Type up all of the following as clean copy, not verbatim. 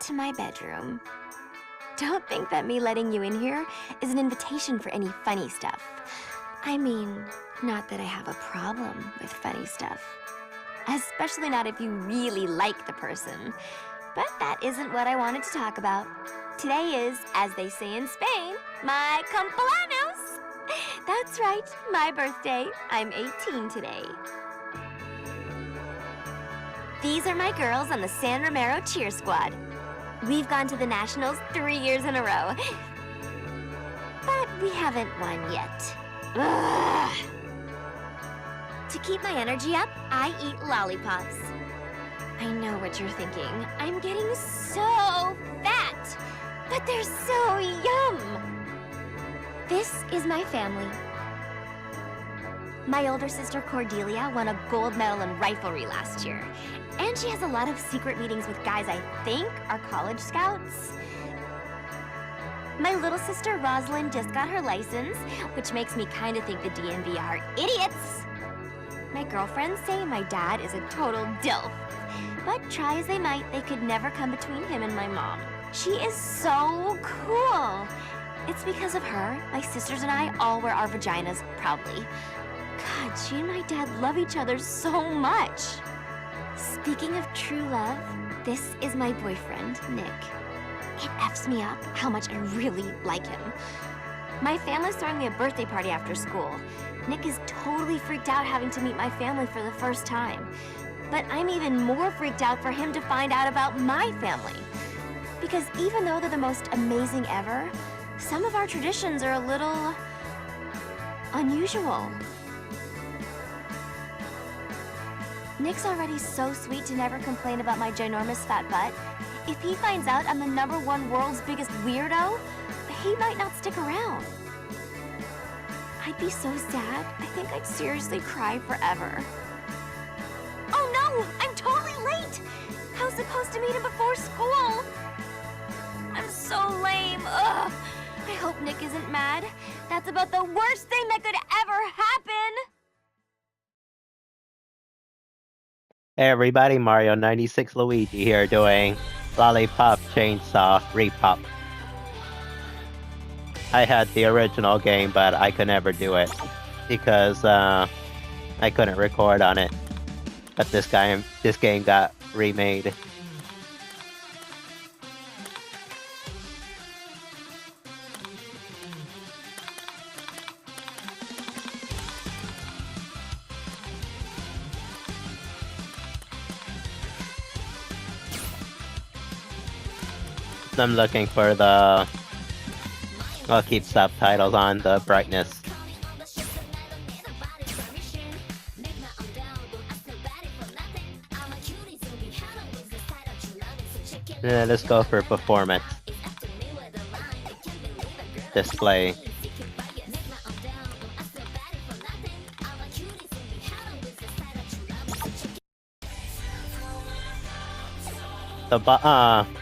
to my bedroom. Don't think that me letting you in here is an invitation for any funny stuff. I mean, not that I have a problem with funny stuff. Especially not if you really like the person. But that isn't what I wanted to talk about. Today is, as they say in Spain, my cumpleaños. That's right, my birthday. I'm 18 today. These are my girls on the San Romero cheer squad. We've gone to the Nationals 3 years in a row. But we haven't won yet. Ugh. To keep my energy up, I eat lollipops. I know what you're thinking. I'm getting so fat, but they're so yum. This is my family. My older sister Cordelia won a gold medal in riflery last year. And she has a lot of secret meetings with guys I think are college scouts. My little sister Rosalind just got her license, which makes me kind of think the DMV are idiots. My girlfriends say my dad is a total dilf. But try as they might, they could never come between him and my mom. She is so cool. It's because of her, my sisters and I all wear our vaginas proudly. God, she and my dad love each other so much. Speaking of true love, this is my boyfriend, Nick. It F's me up how much I really like him. My family's throwing me a birthday party after school. Nick is totally freaked out having to meet my family for the first time. But I'm even more freaked out for him to find out about my family. Because even though they're the most amazing ever, some of our traditions are a little unusual. Nick's already so sweet to never complain about my ginormous fat butt. If he finds out I'm the #1 world's biggest weirdo, he might not stick around. I'd be so sad. I think I'd seriously cry forever. Oh no! I'm totally late! I was supposed to meet him before school. I'm so lame. Ugh. I hope Nick isn't mad. That's about the worst thing that could ever happen. Hey everybody, Mario 96 Luigi here doing Lollipop Chainsaw Repop. I had the original game, but I could never do it because I couldn't record on it. But this game got remade. I'm looking for the... I'll keep subtitles on the brightness. Yeah, let's go for performance. Display.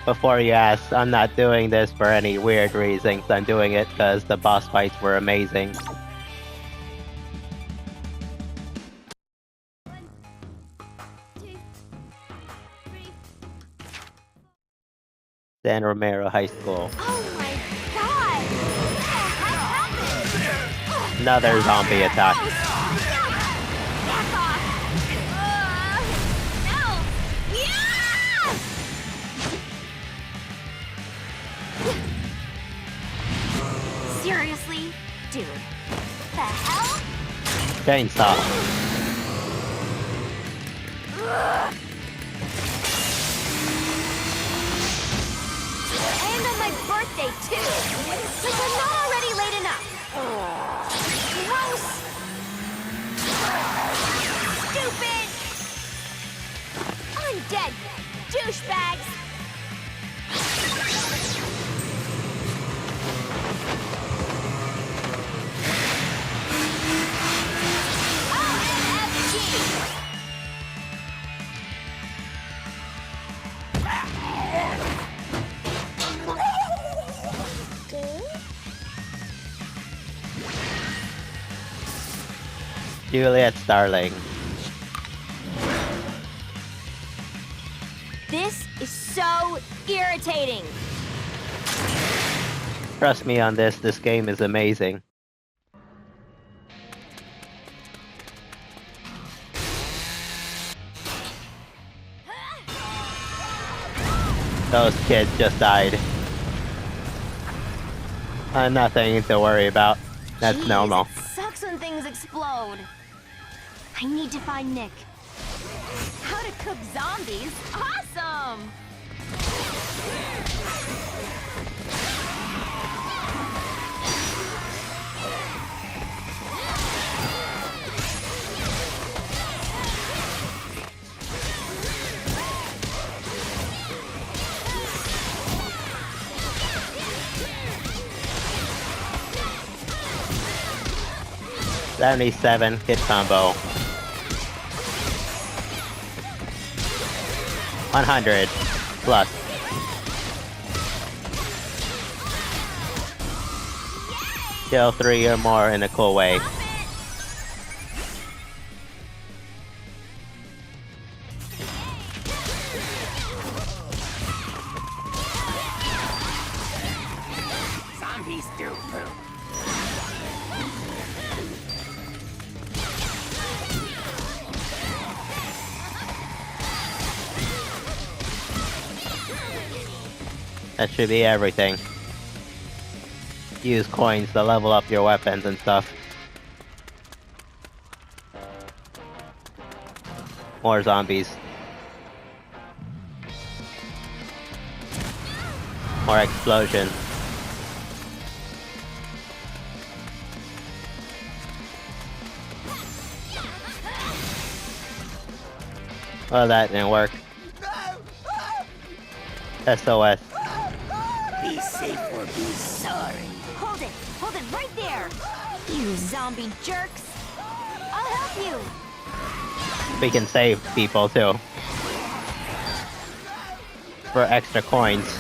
Before you ask, I'm not doing this for any weird reasons. I'm doing it because the boss fights were amazing. San Romero High School. Oh my god! What the heck happened? Another zombie attack. Back off! No! Yeah! Seriously? Dude. The hell? Chainsaw. And on my birthday, too! Like I'm not already late enough! Gross! Stupid! Undead douchebags! Juliet Starling. This is so so irritating. Trust me on this. This game is amazing. Those kids just died. Nothing to worry about. That's Jeez, normal. It sucks when things explode. I need to find Nick. How to cook zombies? Awesome! $77 hit combo. 100 plus. Kill 3 or more in a cool way. Zombies do poop. That should be everything. Use coins to level up your weapons and stuff. More zombies. More explosion. Well, that didn't work. SOS. Be safe or be sorry. Hold it right there! You zombie jerks! I'll help you! We can save people too. For extra coins.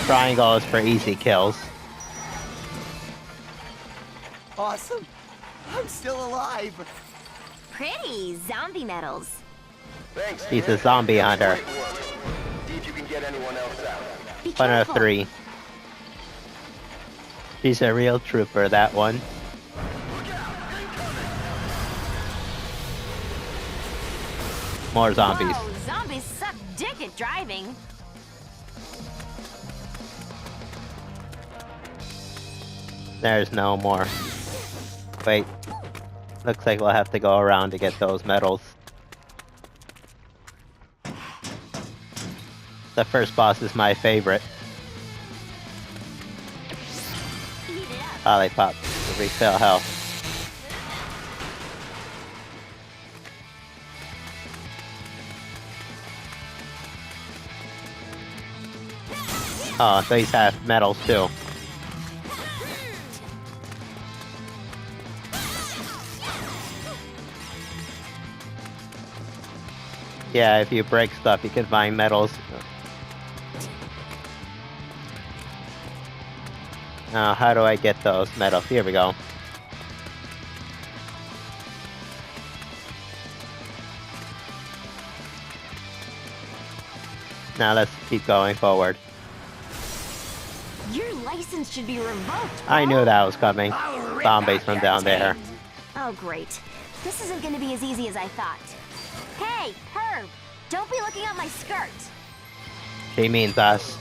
Triangle is for easy kills. Awesome. I'm still alive. Pretty zombie medals. Thanks. He's a zombie hunter. See if you can get anyone else out. Be 1 out of careful. 3. She's a real trooper, that one. More zombies. Whoa, zombies suck dick at driving. There's no more. Wait. Looks like we'll have to go around to get those medals. The first boss is my favorite. Eat it up. Lollipop. To refill health. Oh, these have medals too. Yeah, if you break stuff, you can find medals. Now, how do I get those medals? Here we go. Now let's keep going forward. Your license should be revoked. I knew that was coming. I'll rip Zombies out from your down there. taint. Oh, great. This isn't gonna be as easy as I thought. Hey, Herb! Don't be looking at my skirt! She means us.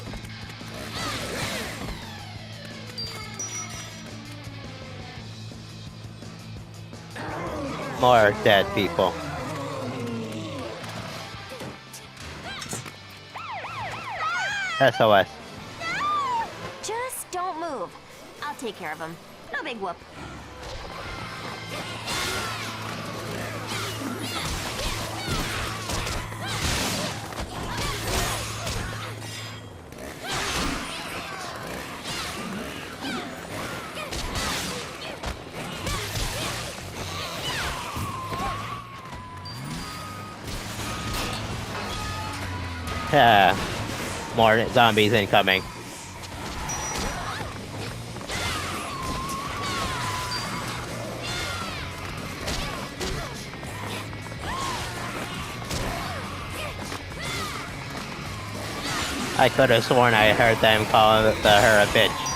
More dead people. SOS. Just don't move. I'll take care of him. No big whoop. Yeah. More zombies incoming. I could have sworn I heard them call her a bitch.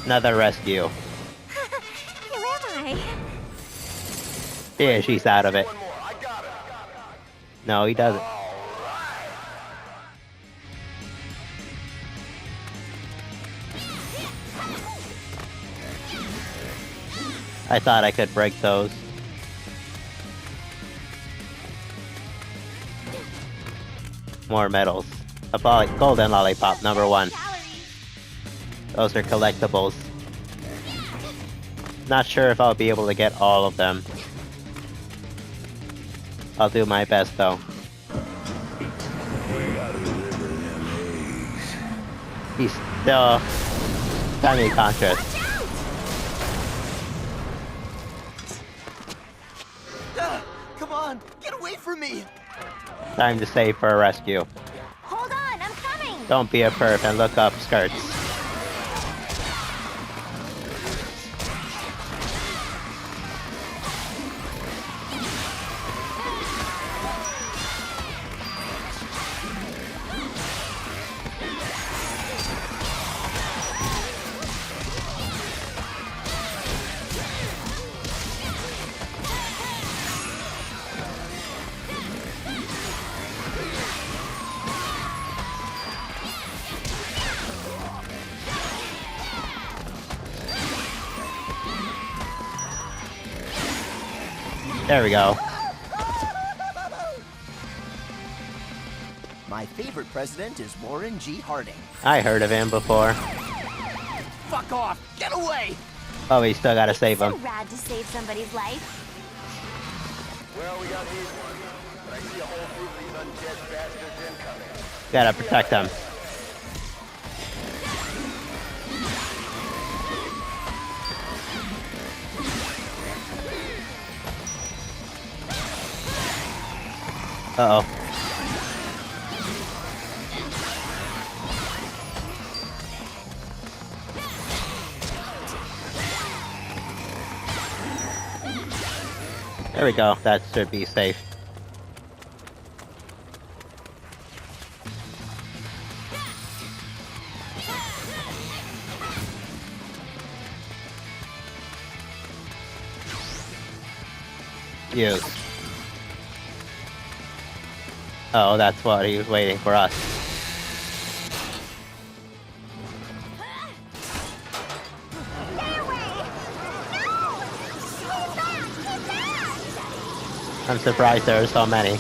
Another rescue. Where am I? Yeah, she's out of it. One more. I got it. No, he doesn't. I thought I could break those. More medals. A golden lollipop, number 1. Those are collectibles. Not sure if I'll be able to get all of them. I'll do my best though. He's still semi-conscious. Come on, get away from me! Time to save for a rescue. Hold on, I'm coming! Don't be a perv and look up skirts. There we go. My favorite president is Warren G. Harding. I heard of him before. Fuck off! Get away! Oh, we still gotta save So him. rad to save somebody's life. Well, we got these ones. But I see a whole group of these undead bastards incoming. Gotta protect him. Uh-oh. There we go. That should be safe. Use. Oh, that's what he was waiting for us. I'm surprised there are so many.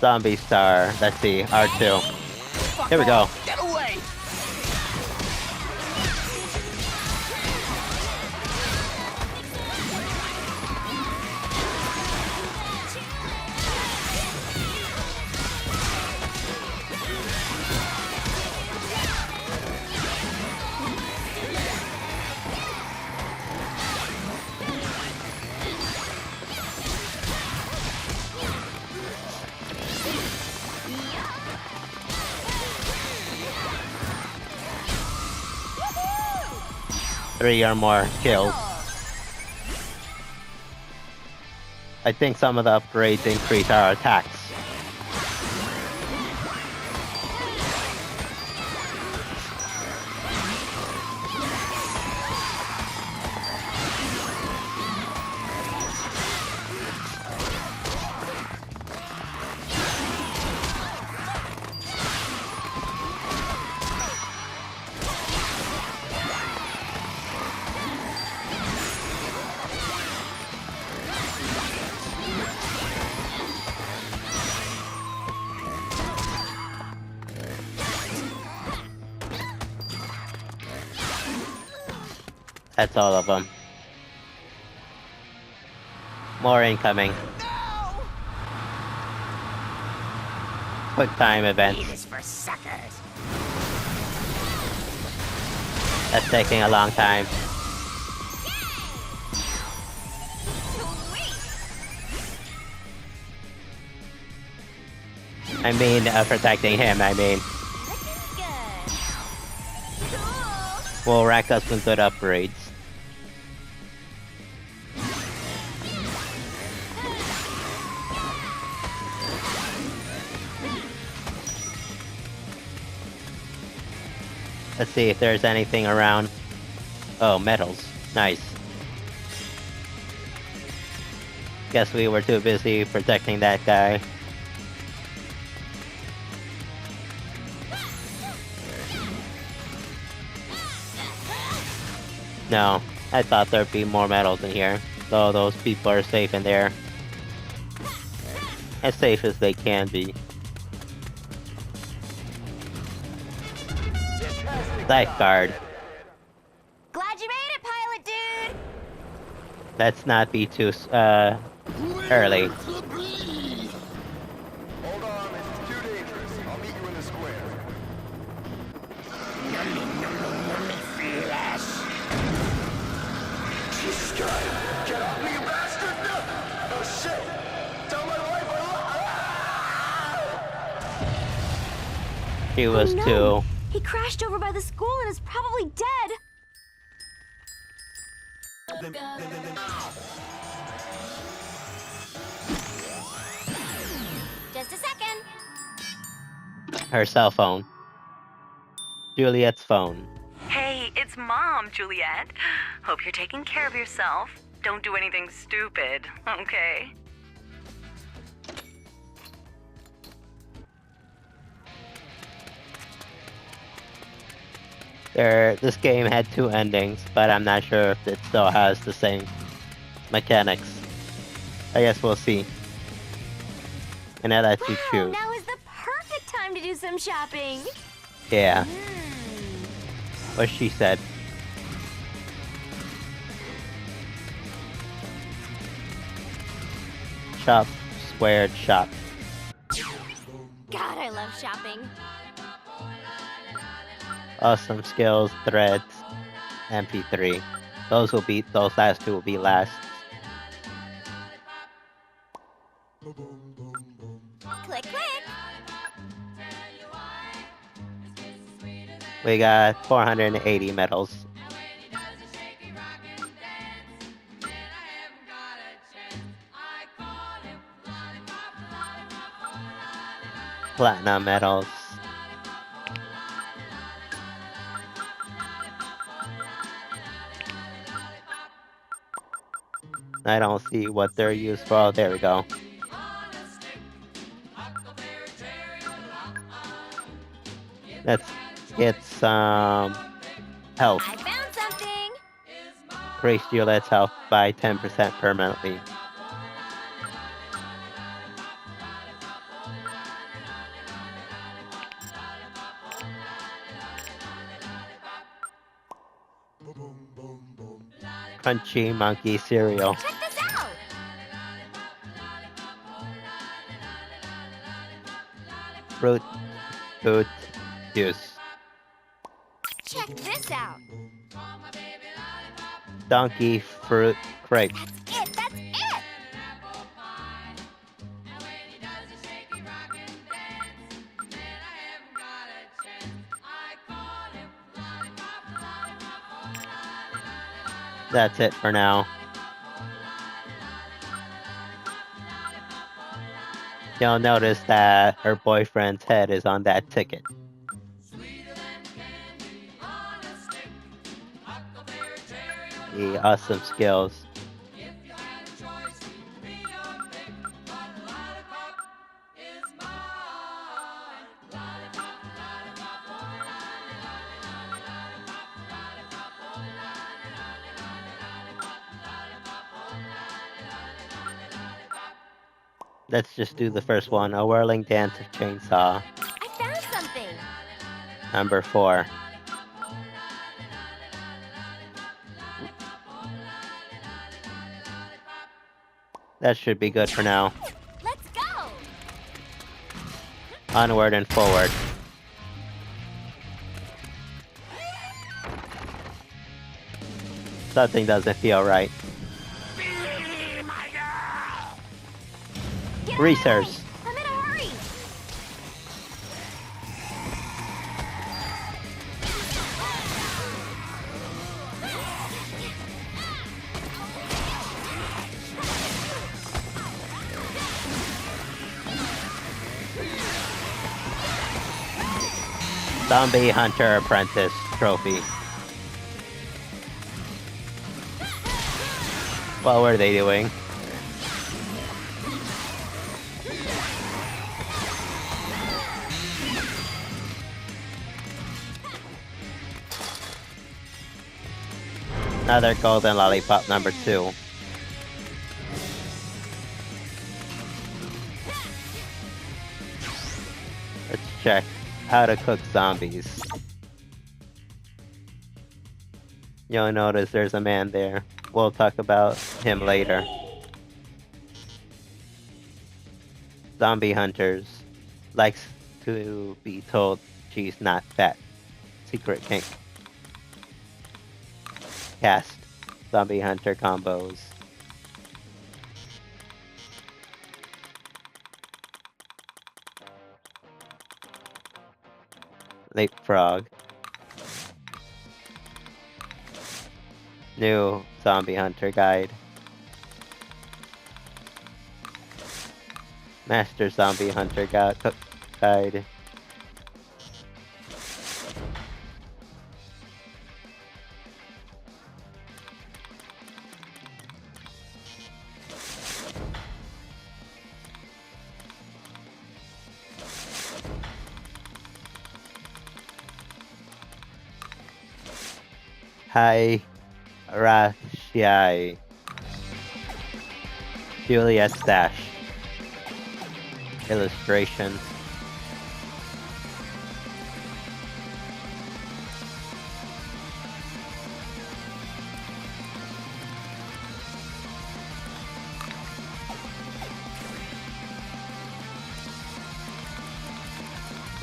Zombie star. Let's see. R2. Fuck Here we go. off. Get away! Three or more kills. I think some of the upgrades increase our attacks. That's all of them. More incoming. Quick time events. This is for suckers. That's taking a long time. I mean, protecting him, I mean. Looking good. Cool. Will rack us with good upgrades. Let's see if there's anything around. Oh, medals. Nice. Guess we were too busy protecting that guy. No, I thought there'd be more medals in here. Though those people are safe in there. As safe as they can be. Lifeguard. Glad you made it, pilot dude. Let's not be too, early. Hold on, it's too dangerous. I'll meet you in the square. Jesus Christ! Get off me, you bastard! No! Oh shit! Tell my wife I love. She was no. too. He crashed over by the school and is probably dead. Just a second. Her cell phone. Juliet's phone. Hey, it's Mom, Juliet. Hope you're taking care of yourself. Don't do anything stupid, okay? This game had 2 endings, but I'm not sure if it still has the same mechanics. I guess we'll see. And that lets you Wow, choose. now is the perfect time to do some shopping. Yeah, what she said. Shop, squared, shop. God, I love shopping. Awesome skills, threads, MP3. Those last 2 will be last. Click, click. We got 480 medals. Platinum medals. I don't see what they're used for. Oh, there we go. Let's get some health. I found something. Increase Juliet's health by 10% permanently. Crunchy monkey cereal. Check this out. Fruit juice. Check this out. Donkey fruit crepe. That's it. That's it. That's it for now. You'll notice that her boyfriend's head is on that ticket. The awesome skills. Let's just do the first one. A whirling dance of chainsaw. I found something. Number 4. That should be good for now. Let's go. Onward and forward. Something doesn't feel right. Get Research. I'm in a hurry. Zombie Hunter Apprentice trophy. What were they doing? Another golden lollipop number 2. Let's check how to cook zombies. You'll notice there's a man there. We'll talk about him later. Zombie hunters likes to be told she's not fat. Secret kink. Cast zombie hunter combos. Leapfrog. New zombie hunter guide. Master zombie hunter guide. Hi, Rashai. Juliet Stash. Illustrations.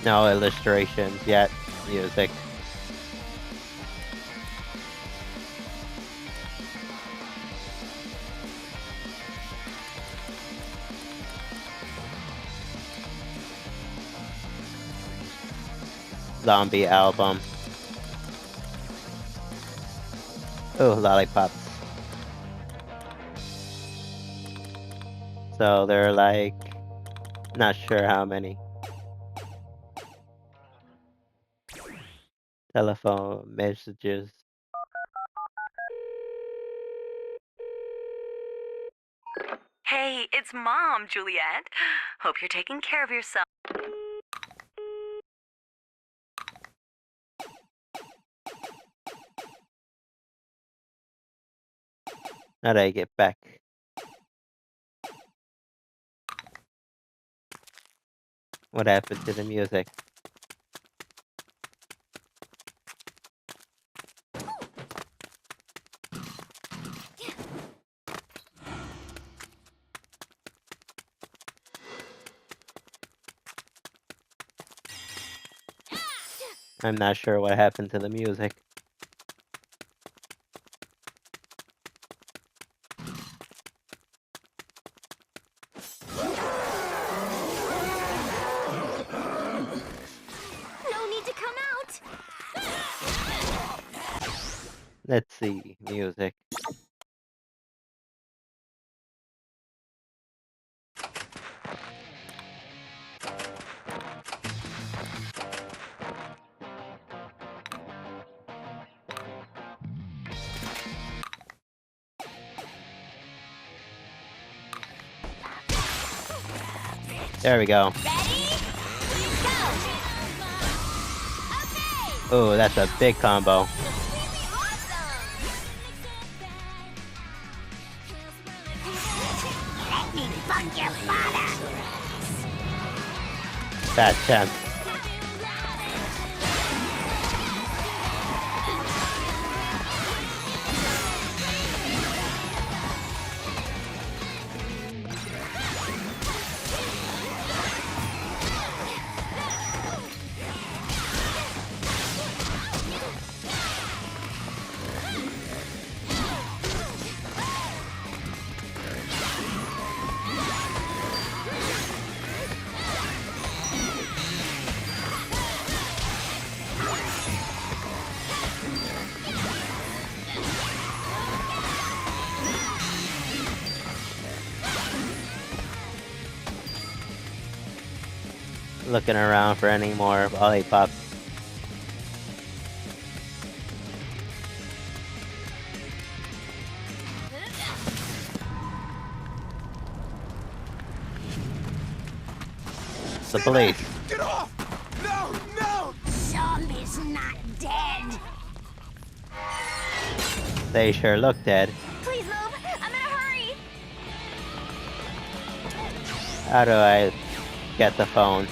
No illustrations yet. Music. Zombie album. Oh, lollipops. So they're like, not sure how many. Telephone messages. Hey, it's Mom, Juliet. Hope you're taking care of yourself. How do I get back? What happened to the music? I'm not sure what happened to the music. No need to come out. Let's see, music. There we go. Ready? Go. Okay. Oh, that's a big combo. Completely awesome. Let me fuck your father. Bad chance. looking around for any more Lollipop. The police. Get off! No! No! Zombie's not dead. They sure look dead. Please move! I'm in a hurry! How do I get the phone?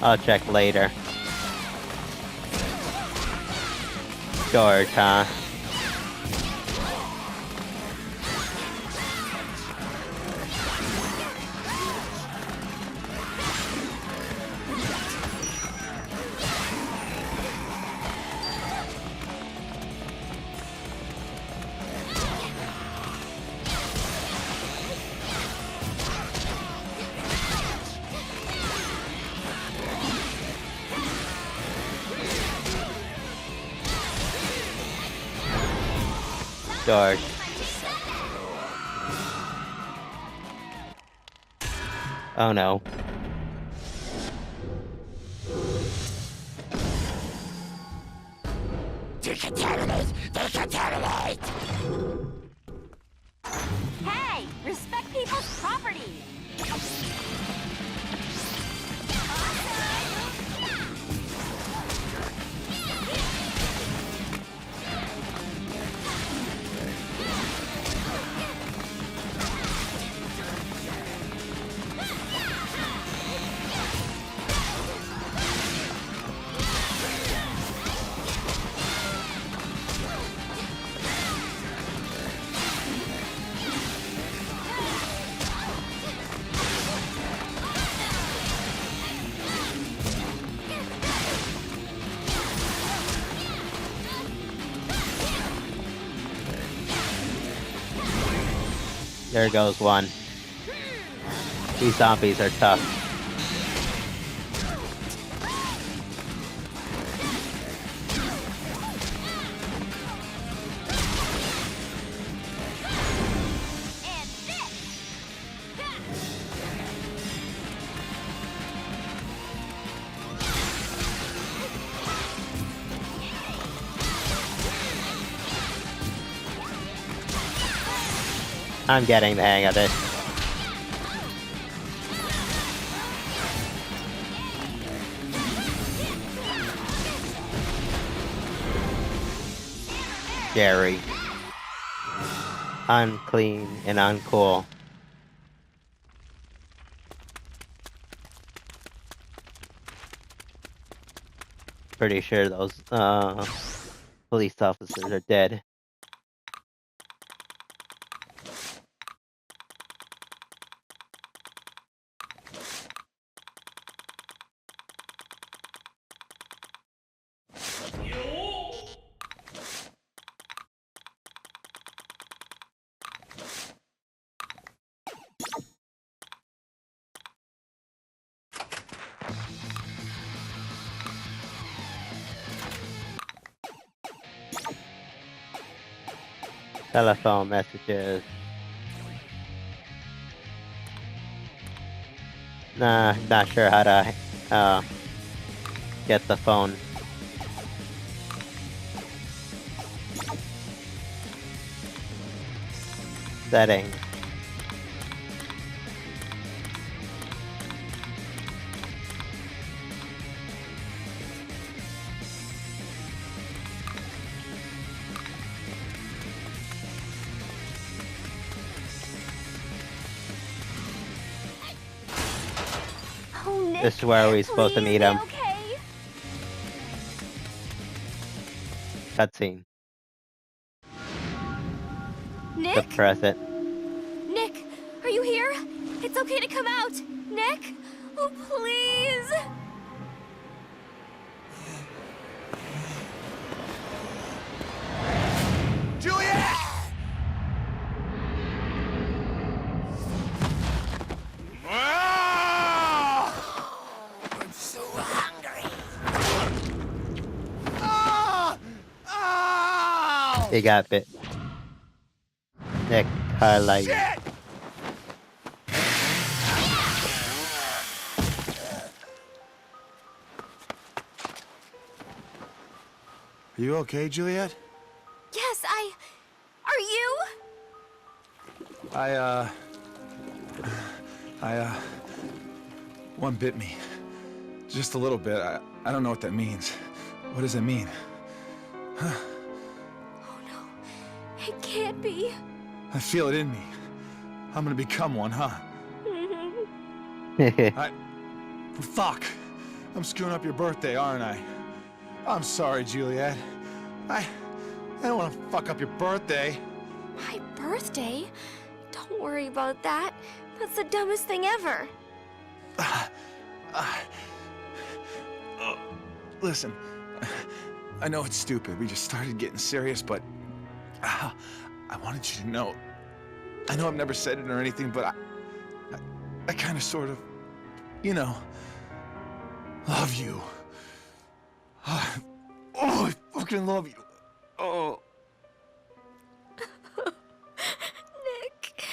I'll check later. George, huh? George. Oh no. Decontaminate! Decontaminate! Hey! Respect people's property! There goes one. These zombies are tough. I'm getting the hang of this. Scary. Unclean and uncool. Pretty sure those police officers are dead. Telephone messages. Nah, not sure how to get the phone. Settings. Oh, Nick, This is where we're supposed to please, meet him. Okay? Cutscene. Nick? To press it. Nick, are you here? It's okay to come out. Nick? Oh, please. Juliet! Ah! I'm so He got bit. Nick, highlight. Shit! Are you okay, Juliet? Yes, Are you? One bit me. Just a little bit. I don't know what that means. What does that mean? Oh no. It can't be. I feel it in me. I'm gonna become one, huh? Fuck. I'm screwing up your birthday, aren't I? I'm sorry, Juliet. I don't want to fuck up your birthday. My birthday? Don't worry about that. That's the dumbest thing ever. Listen, I know it's stupid. We just started getting serious, but I wanted you to know. I know I've never said it or anything, but I kind of sort of, you know, love you. Oh, I fucking love you. Oh. Nick.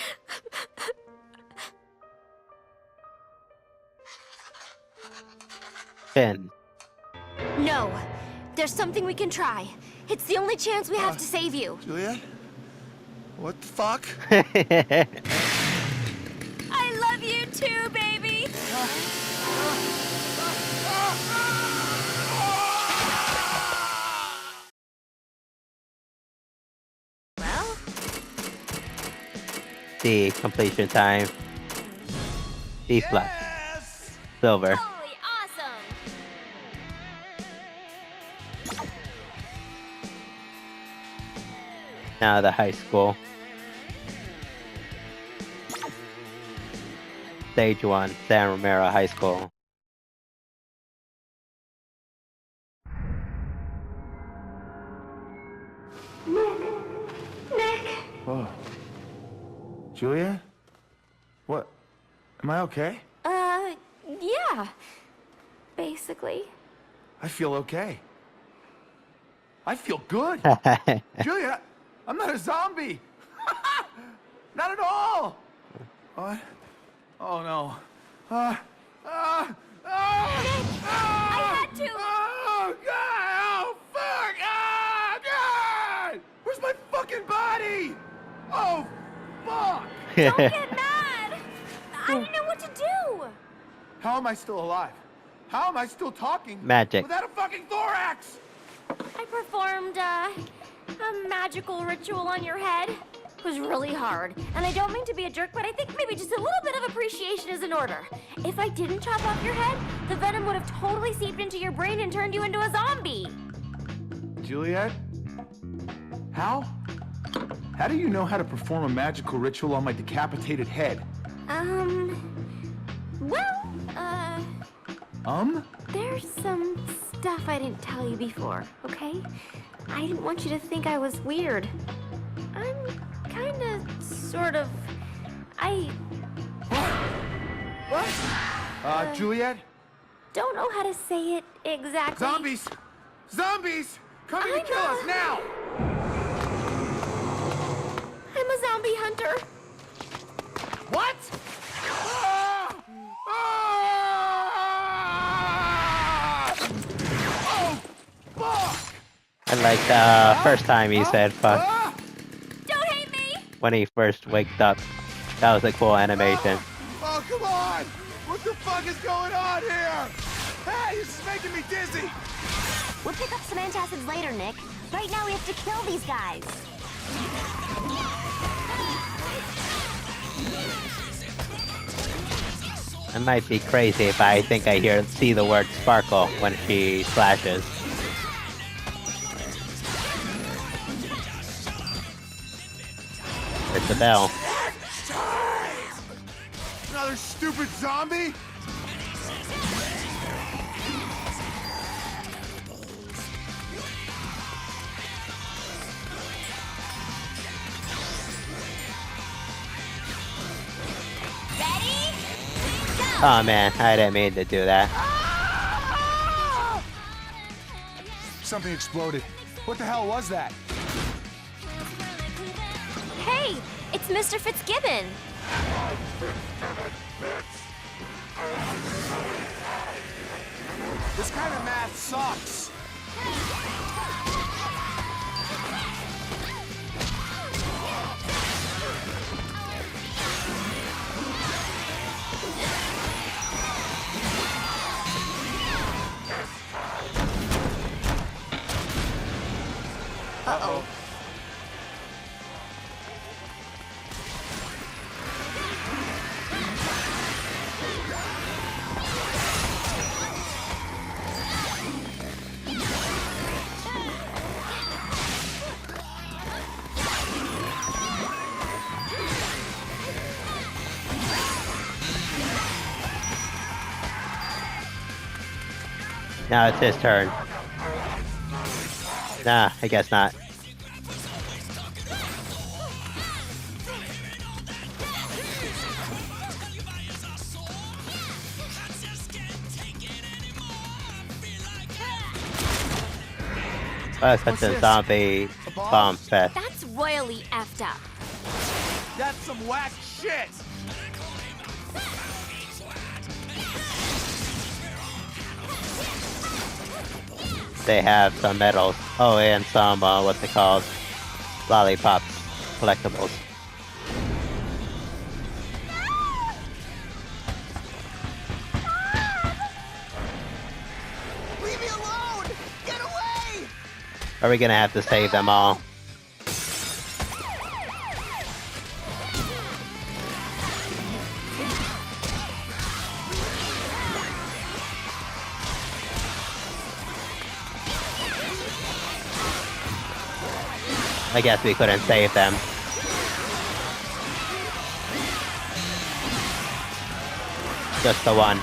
Finn. No. There's something we can try. It's the only chance we have to save you. Juliet? What the fuck? I love you too, baby. Well, D, completion time. D flat. Silver. totally awesome. Now the high school. Stage 1, San Romero High School. Nick. Whoa. Juliet? What? Am I okay? Yeah. Basically. I feel okay. I feel good. Juliet, I'm not a zombie. Not at all. What? Oh no. I had to. Oh God! Oh fuck! Oh God! Where's my fucking body? Oh fuck! Don't get mad. I didn't know what to do. How am I still alive? How am I still talking? Magic. Without a fucking thorax! I performed a magical ritual on your head. It was really hard. And I don't mean to be a jerk, but I think maybe just a little bit of appreciation is in order. If I didn't chop off your head, the venom would have totally seeped into your brain and turned you into a zombie. Juliet? How? How do you know how to perform a magical ritual on my decapitated head? There's some stuff I didn't tell you before, okay? I didn't want you to think I was weird. I'm kinda, sort of, What? Juliet? don't know how to say it exactly. Zombies! Zombies! Coming to kill us now! I'm a zombie hunter. What? Ah! Ah! Oh, fuck! I like the first time he said fuck Ah! Don't hate me! when he first waked up. That was a cool animation. Oh, come on! What the fuck is going on here? Hey, this is making me dizzy! We'll pick up some antacids later, Nick. Right now we have to kill these guys. I might be crazy if I think I see the word sparkle when she flashes. There's the bell. Another stupid zombie? Oh man, I didn't mean to do that. Something exploded. What the hell was that? It's Mr. Fitzgibbon. This kind of math sucks. Uh-oh. Now it's his turn. Nah, I guess not. Oh, it's such a zombie bomb fest. That's royally effed up. That's some whack shit. They have some medals. Oh, and some, what's it called? Lollipops. Collectibles. Leave me alone! Get away! Are we gonna have to save them all? I guess we couldn't save them. Just the one.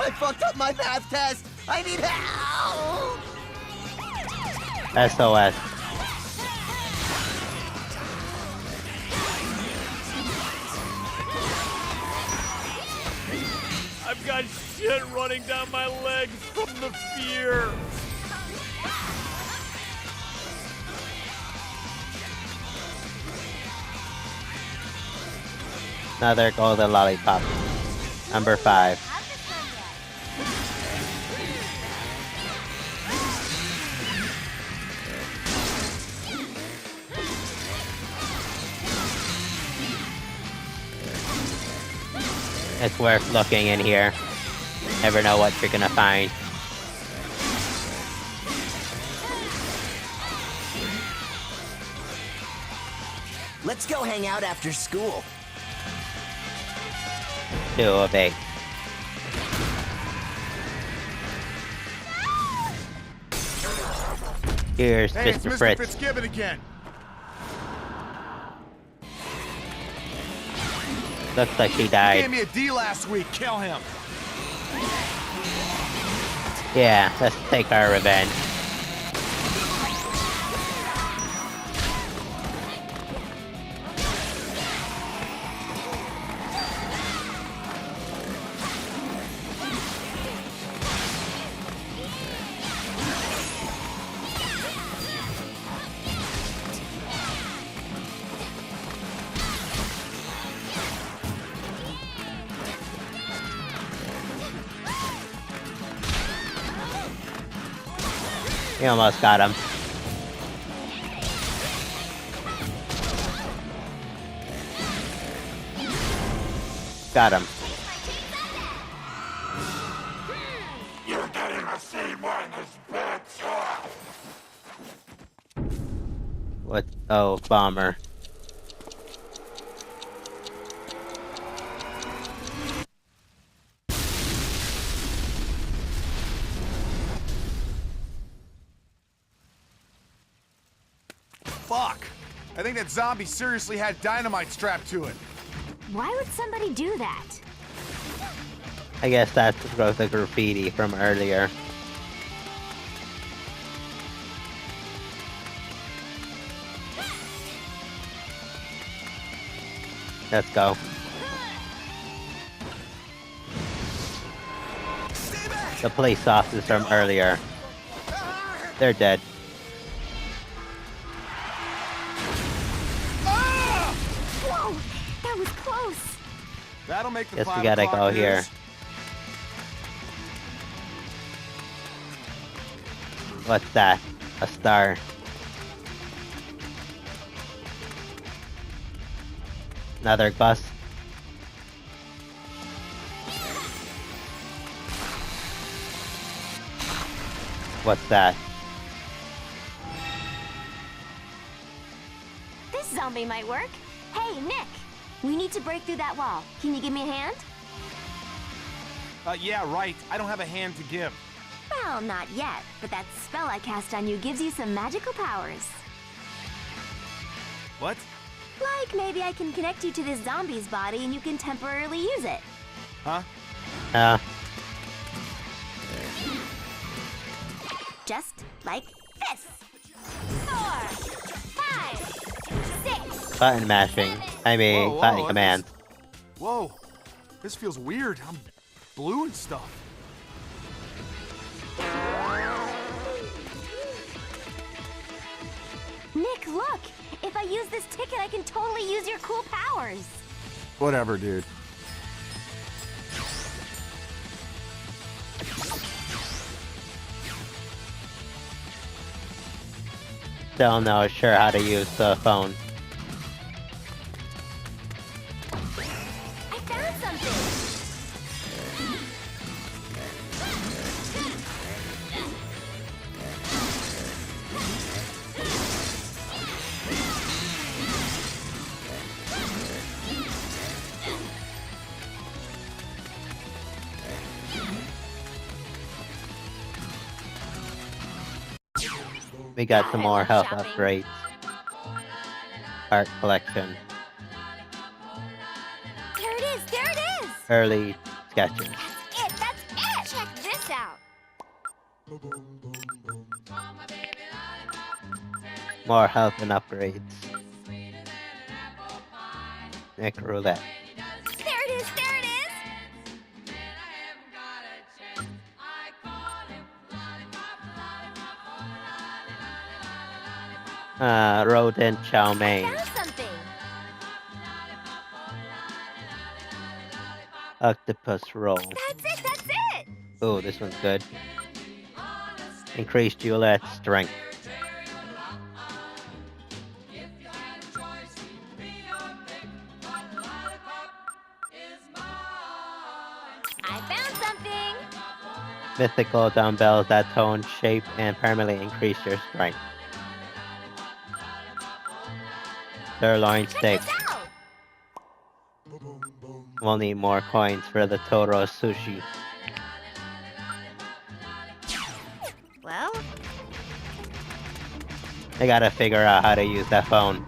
I fucked up my math test! I need help! SOS. I've got shit running down my legs from the fear. Another golden lollipop. Number 5. It's worth looking in here. Never know what you're gonna find. Let's go hang out after school. 2 of 8. Here's Hey, it's Mr. Mr. Fritz. Fitzgibbon again. Looks like he He died. gave me a D last week. Kill him. Yeah, let's take our revenge. We almost got him. Got him. You're getting a C-minus, bitch! What? Oh, bomber. Fuck! I think that zombie seriously had dynamite strapped to it. Why would somebody do that? I guess that's the graffiti from earlier. Let's go. The police officers from earlier. They're dead. Whoa, that was close. That'll make the Guess we 5 gotta o'clock go news. here. What's that? A star. Another bus. What's that? This zombie might work. Hey, Nick, we need to break through that wall. Can you give me a hand? Yeah, right. I don't have a hand to give. Well, not yet, but that spell I cast on you gives you some magical powers. What? Like maybe I can connect you to this zombie's body and you can temporarily use it. Huh? Just like this. 4, 5, 6. Button mashing. I mean, Whoa, button that commands. Whoa. This feels weird. I'm blue and stuff. Nick, look! If I use this ticket, I can totally use your cool powers. Whatever, dude. Still not sure how to use the phone. I found something! We got some I more love health shopping. upgrades. Art collection. There it is! There it is! Early sketches. That's it! Check this out! More health and upgrades. Nick roulette. There it is! There it is! Rodent chow mein. Found something! Octopus roll. That's it! That's it! Oh, this one's good. Increase Juliet's strength. I found something! Mythical dumbbells that tone, shape, and permanently increase your strength. Sirloin steak. Check this out! We'll need more coins for the Toro sushi. Well, I gotta figure out how to use that phone.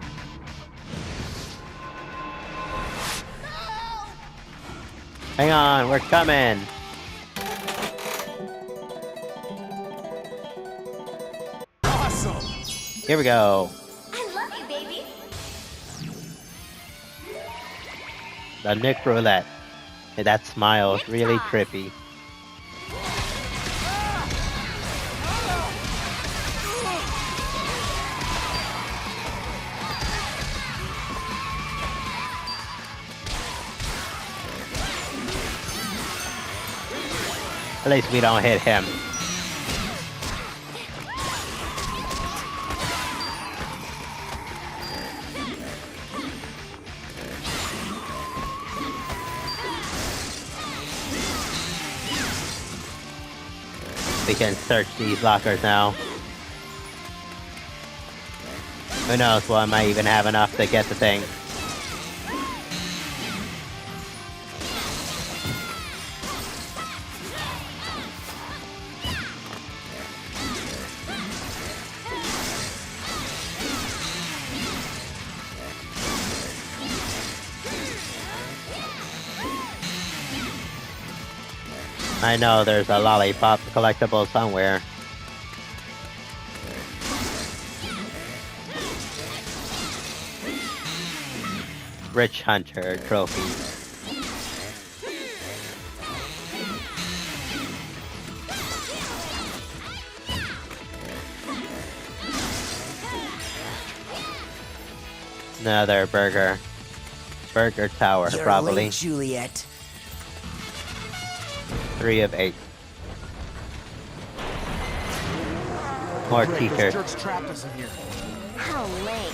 Hang on, we're coming! Awesome! Here we go. I love you, baby! The Nick roulette. Hey, that smile is really Nick toss. trippy. At least we don't hit him. We can search these lockers now. Who knows, well, I might even have enough to get the thing. I know there's a Lollipop collectible somewhere. Rich Hunter trophy. Another burger. Burger Tower, You're probably. late, Juliet. 3 of 8. More Great, those teachers. jerks trapped us in here. How lame.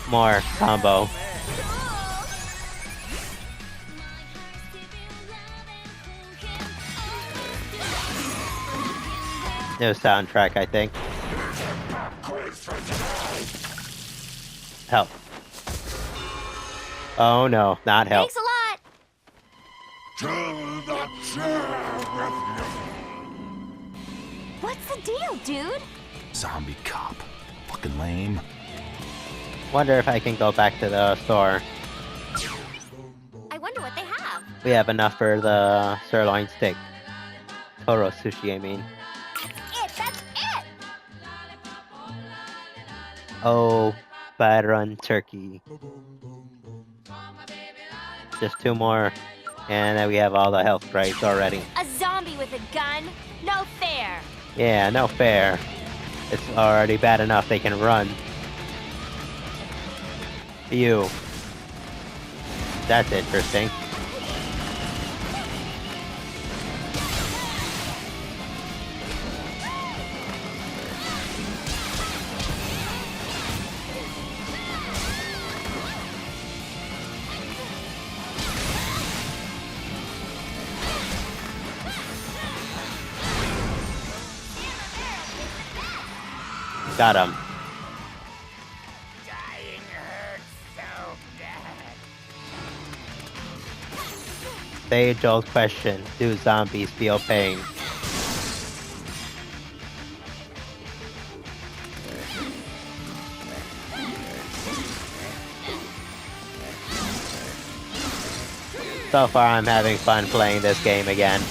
More combo. New soundtrack, I think. Help. Oh no, not help. Thanks a lot. What's the deal, dude? Zombie cop. Fucking lame. Wonder if I can go back to the store. I wonder what they have. We have enough for the sirloin steak. Toro sushi, I mean. That's it! Oh, bad run turkey. Just 2 more. And then we have all the health grades already. A zombie with a gun? No fair. Yeah, no fair. It's already bad enough they can run. Phew. That's interesting. Got him. The age-old question, do zombies feel pain? So far I'm having fun playing this game again.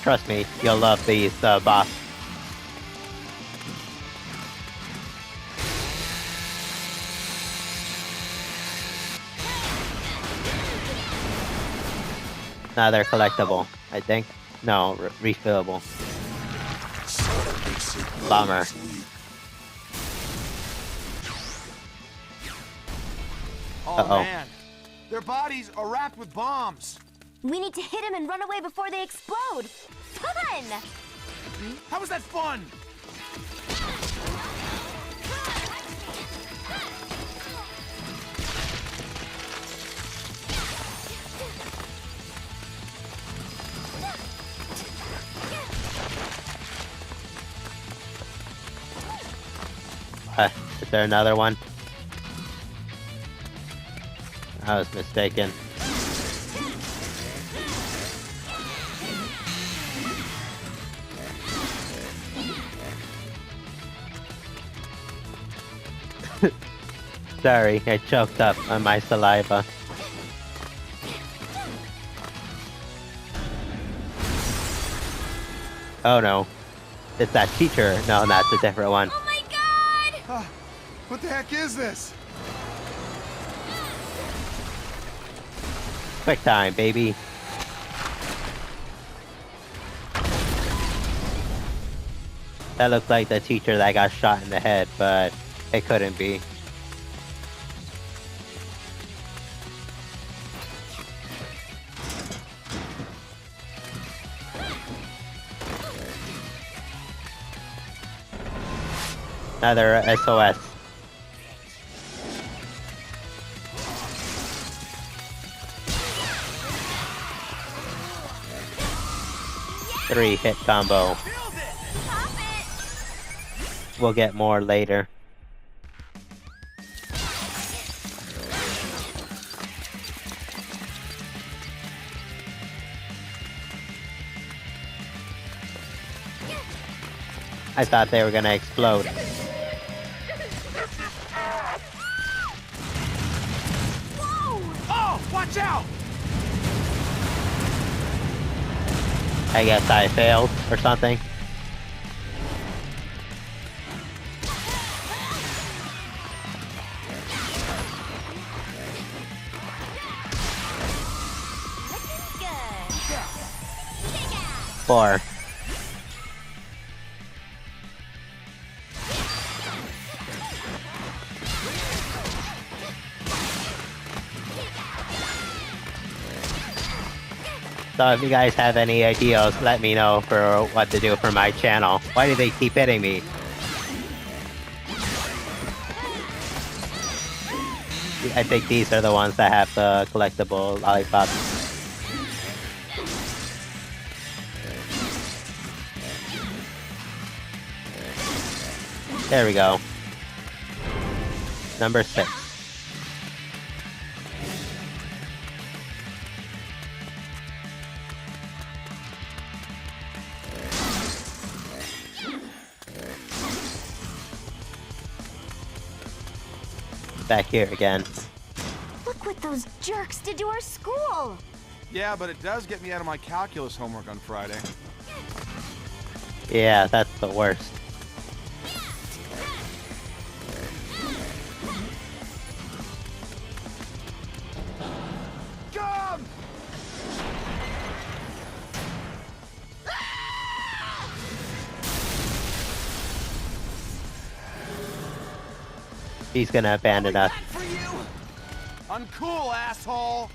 Trust me, you'll love these boss. Now they're collectible, I think. No, refillable. Bummer. Oh Uh-oh. man. Their bodies are wrapped with bombs. We need to hit him and run away before they explode. Fun! How was that fun? Is there another one? I was mistaken. Sorry, I choked up on my saliva. Oh no. It's that teacher. No, that's a different one. Oh my god! What the heck is this? Quick time, baby. That looked like the teacher that got shot in the head, but it couldn't be. Another SOS. Three hit combo. We'll get more later. I thought they were gonna explode. Oh, watch out! I guess I failed or something. Good. 4. So if you guys have any ideas, let me know for what to do for my channel. Why do they keep hitting me? I think these are the ones that have the collectible lollipops. There we go. Number 6. Back here again. Look what those jerks did to our school. Yeah, but it does get me out of my calculus homework on Friday. Yeah, that's the worst. Come! He's gonna abandon us. For you! Uncool, asshole!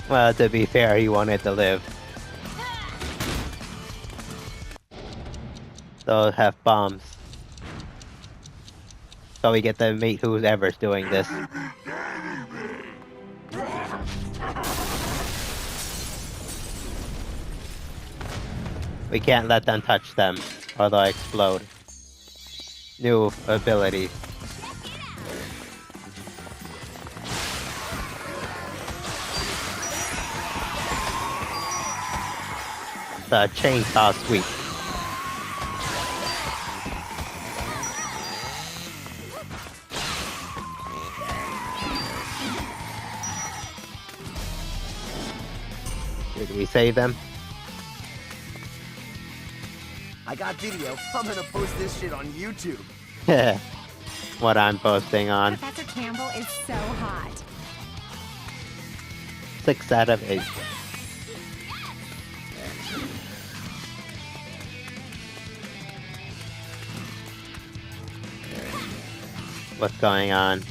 Well, to be fair, he wanted to live. They'll have bombs. So we get to meet whoever's doing this. We can't let them touch them, or they'll explode. New ability. The chainsaw sweep. Did we save them? I got video. I'm gonna post this shit on YouTube. What I'm posting on. Professor Campbell is so hot. 6 out of 8. What's going on?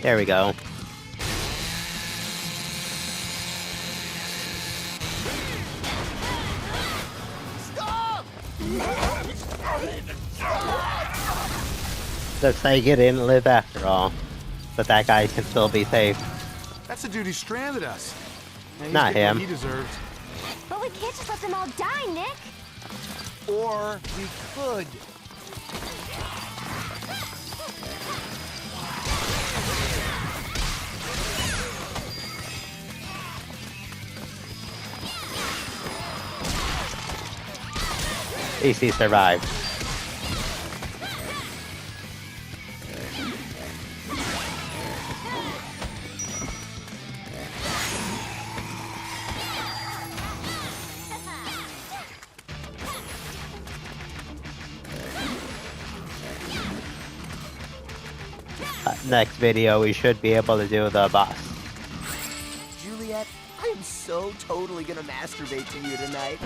There we go. Stop! Looks like he didn't live after all. But that guy can still be saved. That's the dude who stranded us. And he's Not getting him. what he deserved. But we can't just let them all die, Nick. Or we could. At least he survived. Next video, we should be able to do the boss. Juliet, I am so totally gonna masturbate to you tonight.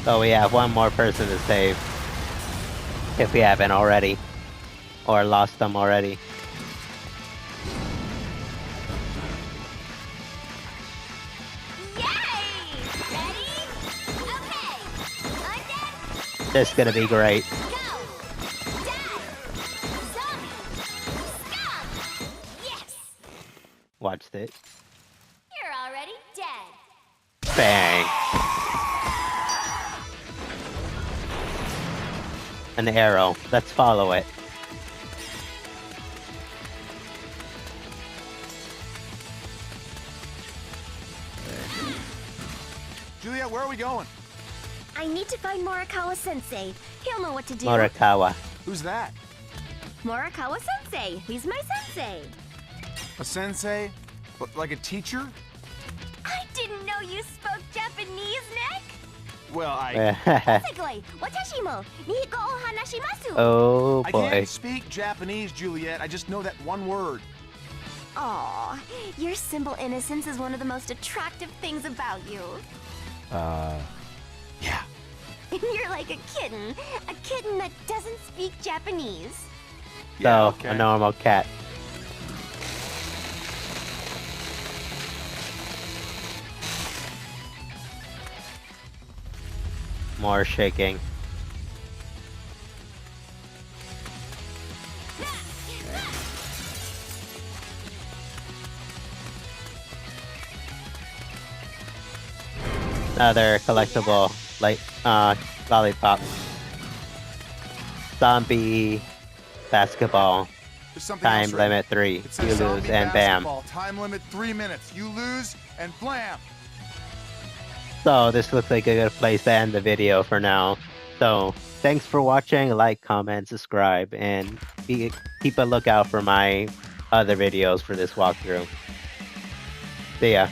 So we have one more person to save. If we haven't already. Or lost them already. Yay! Ready? Okay. Undead, This is gonna be great. go! Die! Zombie! Scum! Yes! Watched it. You're already dead. Bang. an arrow. Let's follow it. Juliet, where are we going? I need to find Morikawa-sensei. He'll know what to do. Morikawa. Who's that? Morikawa-sensei. He's my sensei. A sensei? Like a teacher? I didn't know you spoke Japanese, Nick. Well, Basically, watashi mo Nihiko o hanashimasu. Oh I boy. can't speak Japanese, Juliet. I just know that one word. Aw, your simple innocence is one of the most attractive things about you. Yeah. You're like a kitten that doesn't speak Japanese. So, okay. a normal cat. More shaking. Another collectible, like, Lollipop. Zombie basketball. There's something Time else written. limit 3. It You says lose zombie and bam. basketball. Time limit 3 minutes. You lose and blam. So this looks like a good place to end the video for now. So thanks for watching. Like, comment, subscribe, and keep a lookout for my other videos for this walkthrough. See ya.